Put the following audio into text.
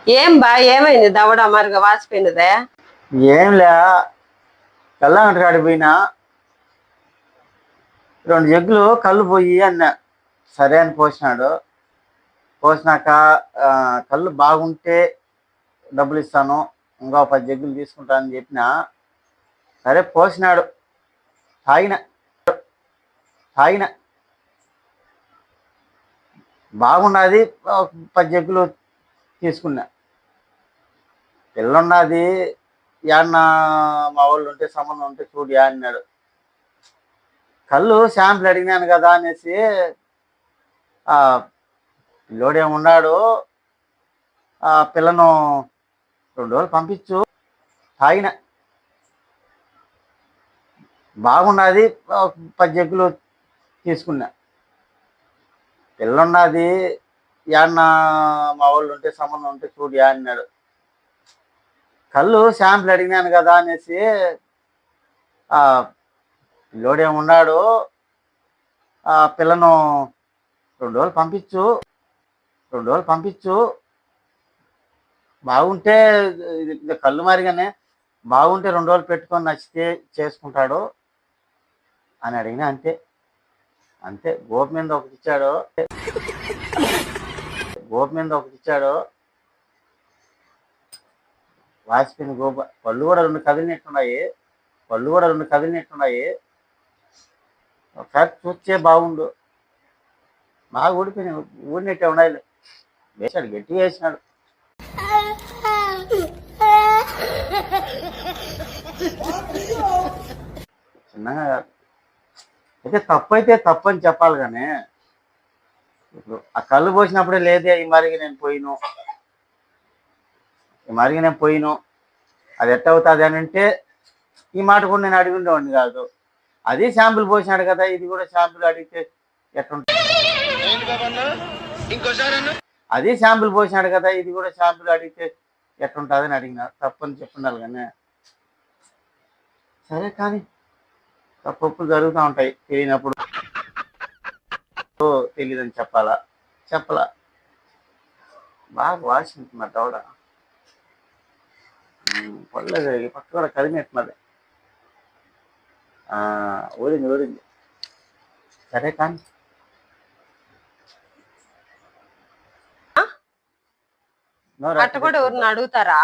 ఏం బా ఏమైంది దవడ మరిగా వాసిపోయినదే? ఏం లే, కళ్ళంగటి కాడికి పోయినా, 2 జగ్గులు కళ్ళు పోయి అన్న. సరే అని పోసినాడు. పోసినాక కళ్ళు బాగుంటే డబ్బులు ఇస్తాను, ఇంకా 10 జగ్గులు తీసుకుంటానని చెప్పిన. సరే పోసినాడు, తాగిన తాగిన బాగున్నది. 10 జగ్గులు తీసుకున్నా. పిల్లున్నది, యాడన్నా మా వాళ్ళు ఉంటే సంబంధం ఉంటే చూడు యా అన్నాడు. కళ్ళు శాంపుల్ అడిగినాను కదా అనేసి పిల్లోడేమున్నాడు, పిల్లను 2 రోజులు పంపించు. తాగిన బాగున్నది, 10 జగ్గులు తీసుకున్నా. పిల్లున్నది, యాడన్నా మా వాళ్ళు ఉంటే సంబంధం ఉంటే చూడు యా అన్నాడు. కళ్ళు శాంపుల్ అడిగినాను కదా అనేసి పిల్లోడేమున్నాడు, పిల్లను 2 రోజులు పంపించు. 2 రోజులు పంపించు, బాగుంటే కళ్ళు మారిగానే బాగుంటే 2 రోజులు పెట్టుకొని నచ్చితే చేసుకుంటాడు అని అడిగినా. అంతే అంతే. గోపు మీద ఒకటి ఇచ్చాడు, వాసిపోయిన గోపు. పళ్ళు కూడా 2 కదిలినట్టున్నాయి. ఒకసారి చూస్తే బాగుండు. బాగా ఊడిపోయినాయి, ఊడినట్టే ఉన్నాయి. వేసాడు, గట్టిగా వేసినాడు. చిన్నగా అయితే తప్పు అని చెప్పాలి. కానీ ఇప్పుడు ఆ కళ్ళు పోసినప్పుడే లేదే ఈ మరిగి నేను పోయిను, అది ఎట్ట అవుతుంది అని అంటే ఈ మాట కూడా నేను అడిగి ఉండేవాడిని కాదు. అది శాంపుల్ పోసినాడు కదా, ఇది కూడా శాంపుల్ అడిగితే ఎట్లుంటుంది? అది శాంపుల్ పోసినాడు కదా, ఇది కూడా శాంపుల్ అడిగితే ఎట్లుంటుంది అని అడిగిన. తప్పని చెప్పుండాలి. కానీ సరే, కానీ తప్పులు జరుగుతూ ఉంటాయి. తెలియనప్పుడు తెలియదని చెప్పలా. బాగా వాసింది మా దవడ. పడలేదు, పక్క కూడా కదిలినట్టున్నది. ఊరింది. సరే, కానీ అట్ట కూడా ఎవరిని అడుగుతారా?